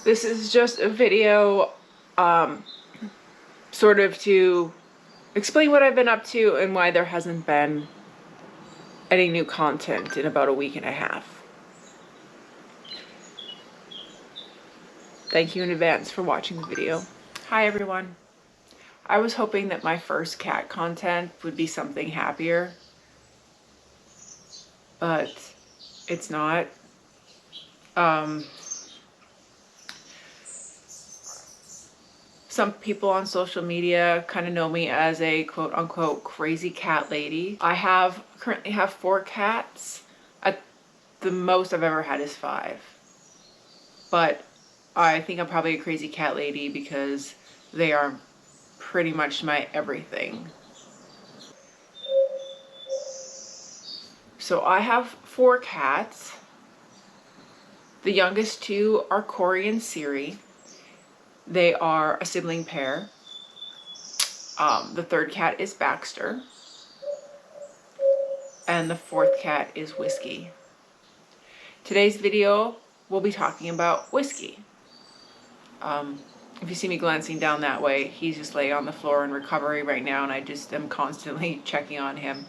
This is just a video sort of to explain what I've been up to and why there hasn't been any new content in about a week and a half. Thank you in advance for watching the video. Hi everyone. I was hoping that my first cat content would be something happier, but it's not. Some people on social media kind of know me as a quote-unquote crazy cat lady. I currently have 4 cats. At the most I've ever had is 5. But I think I'm probably a crazy cat lady because they are pretty much my everything. So I have 4 cats. The youngest 2 are Corey and Siri. They are a sibling pair. The 3rd cat is Baxter. And the 4th cat is Whiskey. Today's video, we'll be talking about Whiskey. If you see me glancing down that way, he's just laying on the floor in recovery right now, and I just am constantly checking on him.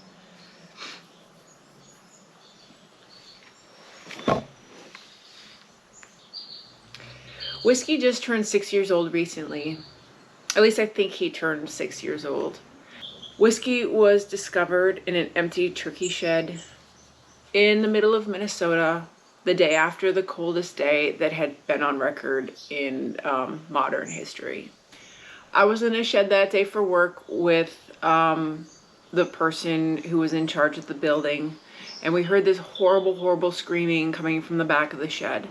Whiskey just turned 6 years old recently. At least I think he turned 6 years old. Whiskey was discovered in an empty turkey shed in the middle of Minnesota the day after the coldest day that had been on record in modern history. I was in a shed that day for work with the person who was in charge of the building, and we heard this horrible screaming coming from the back of the shed.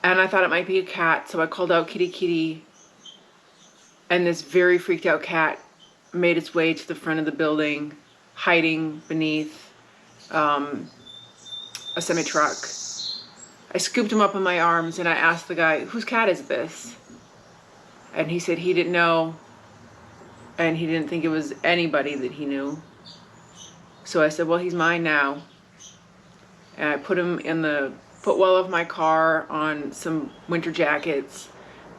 And I thought it might be a cat, so I called out kitty kitty, and this very freaked out cat made its way to the front of the building, hiding beneath a semi-truck. I scooped him up in my arms and I asked the guy, "Whose cat is this?" And he said he didn't know, and he didn't think it was anybody that he knew. So I said, "Well, he's mine now." And I put him in the footwell of my car on some winter jackets,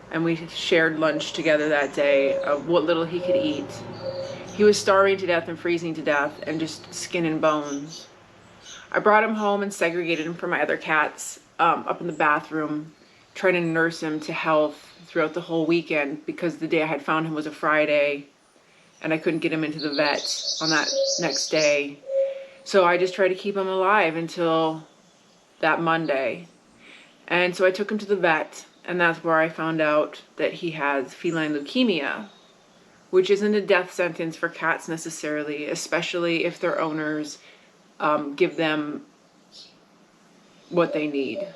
and we shared lunch together that day of what little he could eat. He was starving to death and freezing to death and just skin and bones. I brought him home and segregated him from my other cats up in the bathroom, trying to nurse him to health throughout the whole weekend because the day I had found him was a Friday and I couldn't get him into the vet on that next day. So I just tried to keep him alive until that Monday. And so I took him to the vet, and that's where I found out that he has feline leukemia, which isn't a death sentence for cats necessarily, especially if their owners give them what they need.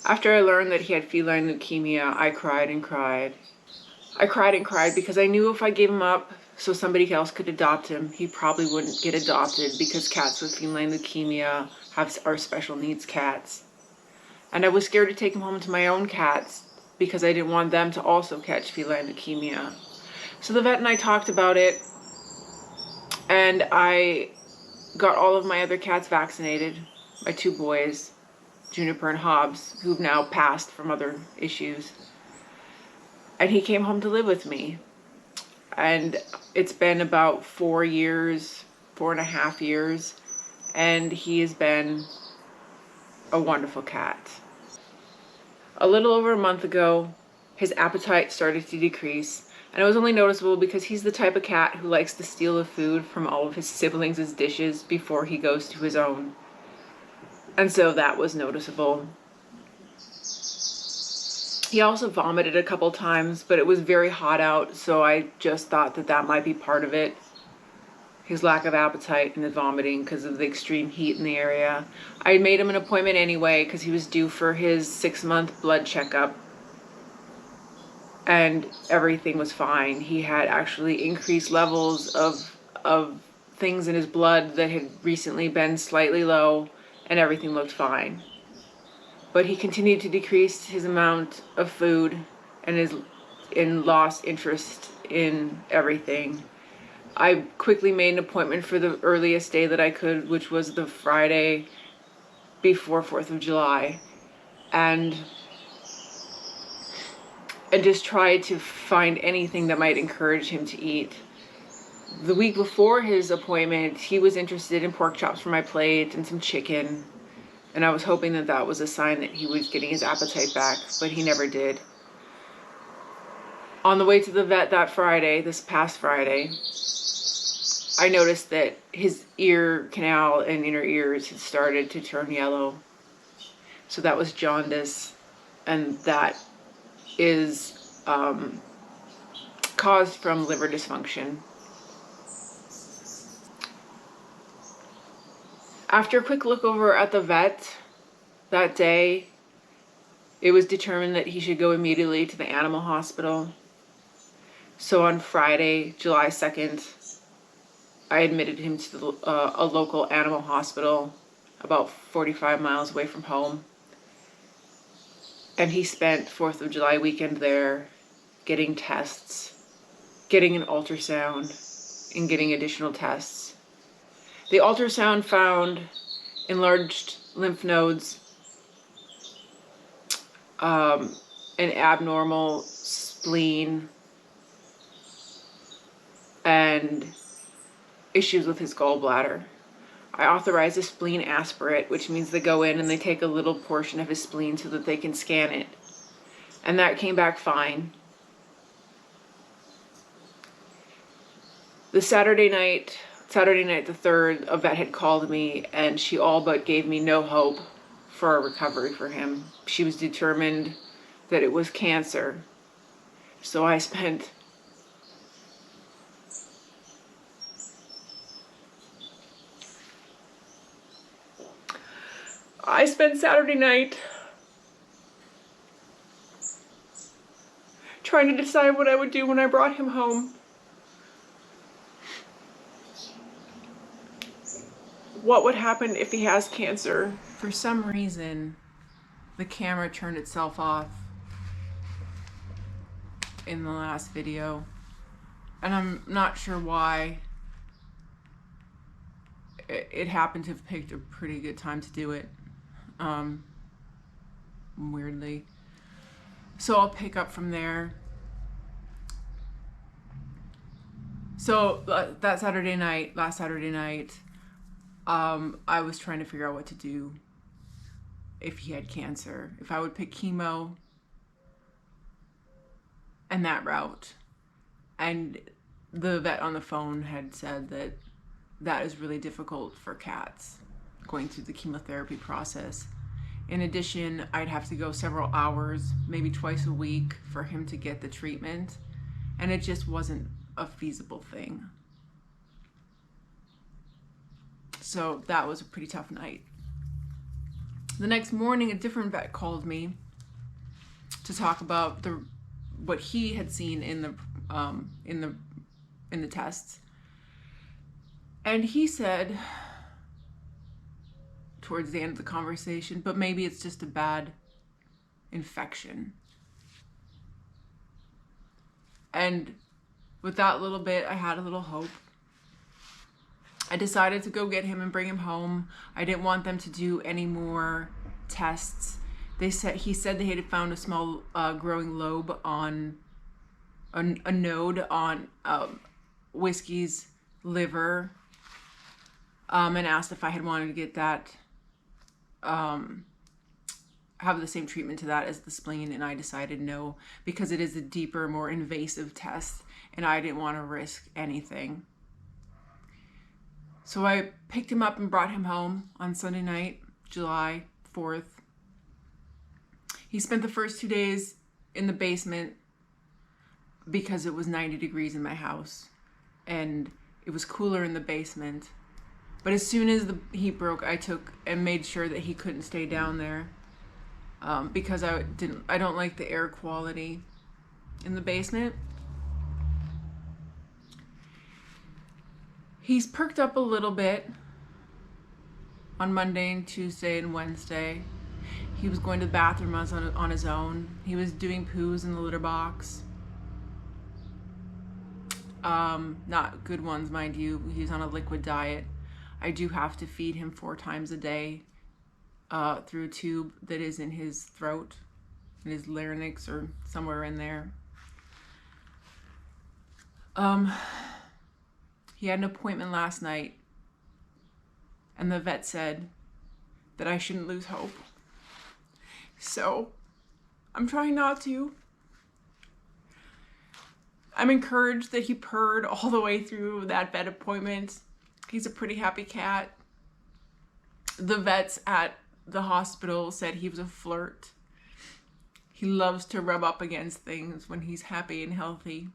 After I learned that he had feline leukemia, I cried and cried. I cried and cried because I knew if I gave him up so somebody else could adopt him, he probably wouldn't get adopted because cats with feline leukemia are special needs cats. And I was scared to take him home to my own cats because I didn't want them to also catch feline leukemia. So the vet and I talked about it, and I got all of my other cats vaccinated, my 2 boys, Juniper and Hobbs, who've now passed from other issues. And he came home to live with me. And it's been about 4 years, 4.5 years, and he has been a wonderful cat. A little over a month ago, his appetite started to decrease, and it was only noticeable because he's the type of cat who likes to steal the food from all of his siblings' dishes before he goes to his own. And so that was noticeable. He also vomited a couple times, but it was very hot out, so I just thought that that might be part of it. His lack of appetite and the vomiting because of the extreme heat in the area. I made him an appointment anyway because he was due for his 6-month blood checkup, and everything was fine. He had actually increased levels of things in his blood that had recently been slightly low, and everything looked fine. But he continued to decrease his amount of food and lost interest in everything. I quickly made an appointment for the earliest day that I could, which was the Friday before 4th of July. and just tried to find anything that might encourage him to eat. The week before his appointment, he was interested in pork chops for my plate and some chicken, and I was hoping that that was a sign that he was getting his appetite back, but he never did. On the way to the vet that Friday, this past Friday, I noticed that his ear canal and inner ears had started to turn yellow. So that was jaundice, and that is caused from liver dysfunction. After a quick look over at the vet that day, it was determined that he should go immediately to the animal hospital. So on Friday, July 2nd, I admitted him to a local animal hospital about 45 miles away from home. And he spent 4th of July weekend there getting tests, getting an ultrasound, and getting additional tests. The ultrasound found enlarged lymph nodes, an abnormal spleen, and issues with his gallbladder. I authorized a spleen aspirate, which means they go in and they take a little portion of his spleen so that they can scan it. And that came back fine. The Saturday night the 3rd, a vet had called me, and she all but gave me no hope for a recovery for him. She was determined that it was cancer. So I spent Saturday night trying to decide what I would do when I brought him home. What would happen if he has cancer? For some reason, the camera turned itself off in the last video, and I'm not sure why. It happened to have picked a pretty good time to do it, weirdly. So I'll pick up from there. So last Saturday night, I was trying to figure out what to do if he had cancer, if I would pick chemo and that route. And the vet on the phone had said that that is really difficult for cats, going through the chemotherapy process. In addition, I'd have to go several hours, maybe twice a week, for him to get the treatment, and it just wasn't a feasible thing. So that was a pretty tough night. The next morning, a different vet called me to talk about what he had seen in the tests, and he said towards the end of the conversation, but maybe it's just a bad infection. And with that little bit, I had a little hope. I decided to go get him and bring him home. I didn't want them to do any more tests. He said they had found a small growing lobe on a node on Whiskey's liver, and asked if I had wanted to get that, have the same treatment to that as the spleen, and I decided no, because it is a deeper, more invasive test, and I didn't want to risk anything. So I picked him up and brought him home on Sunday night, July 4th. He spent the first 2 days in the basement because it was 90 degrees in my house, and it was cooler in the basement. But as soon as the heat broke, I took and made sure that he couldn't stay down there, because I don't like the air quality in the basement. He's perked up a little bit on Monday and Tuesday and Wednesday. He was going to the bathroom on his own. He was doing poos in the litter box. Not good ones, mind you. He's on a liquid diet. I do have to feed him 4 times a day through a tube that is in his throat, in his larynx or somewhere in there. He had an appointment last night, and the vet said that I shouldn't lose hope. So I'm trying not to. I'm encouraged that he purred all the way through that vet appointment. He's a pretty happy cat. The vets at the hospital said he was a flirt. He loves to rub up against things when he's happy and healthy.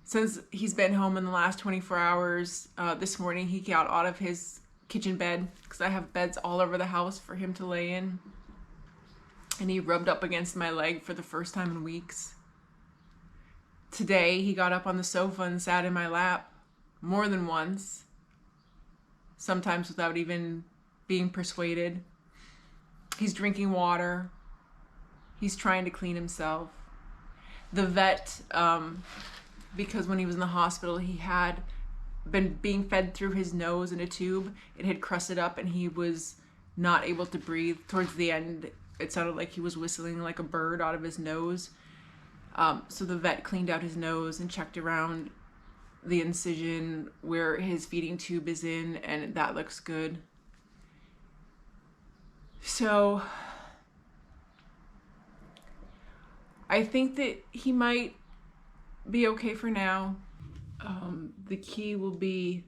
Since he's been home in the last 24 hours, this morning he got out of his kitchen bed, because I have beds all over the house for him to lay in. And he rubbed up against my leg for the first time in weeks. Today, he got up on the sofa and sat in my lap more than once, sometimes without even being persuaded. He's drinking water. He's trying to clean himself. The vet, because when he was in the hospital, he had been being fed through his nose in a tube. It had crusted up and he was not able to breathe. Towards the end, it sounded like he was whistling like a bird out of his nose. So the vet cleaned out his nose and checked around the incision where his feeding tube is in, and that looks good. So I think that he might be okay for now. The key will be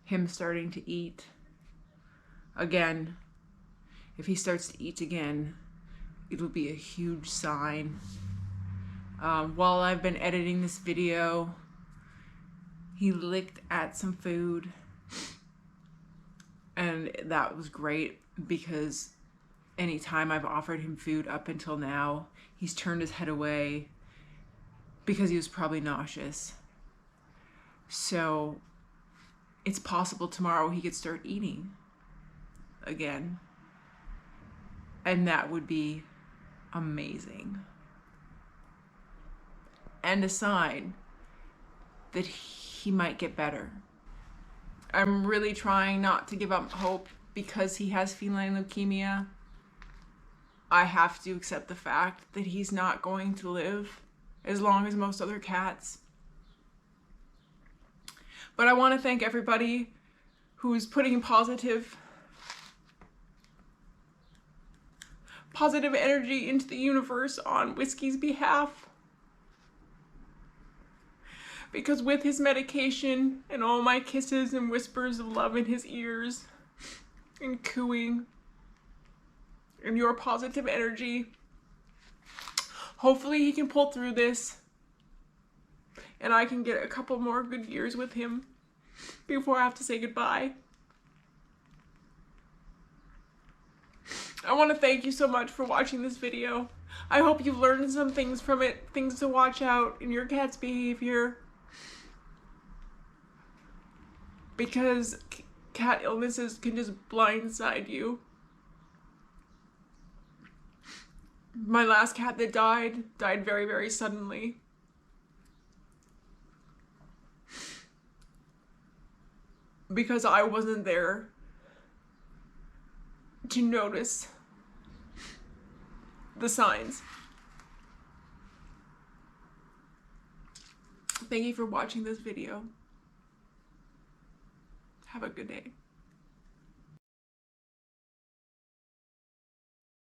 him starting to eat again. If he starts to eat again, it'll be a huge sign. While I've been editing this video, he licked at some food, and that was great, because anytime I've offered him food up until now, he's turned his head away because he was probably nauseous. So it's possible tomorrow he could start eating again, and that would be amazing, and a sign that he might get better. I'm really trying not to give up hope because he has feline leukemia. I have to accept the fact that he's not going to live as long as most other cats. But I want to thank everybody who's putting positive energy into the universe on Whiskey's behalf. Because with his medication and all my kisses and whispers of love in his ears and cooing and your positive energy, hopefully he can pull through this and I can get a couple more good years with him before I have to say goodbye. I want to thank you so much for watching this video. I hope you've learned some things from it, things to watch out in your cat's behavior. Because cat illnesses can just blindside you. My last cat that died very, very suddenly. Because I wasn't there to notice the signs. Thank you for watching this video. Have a good day.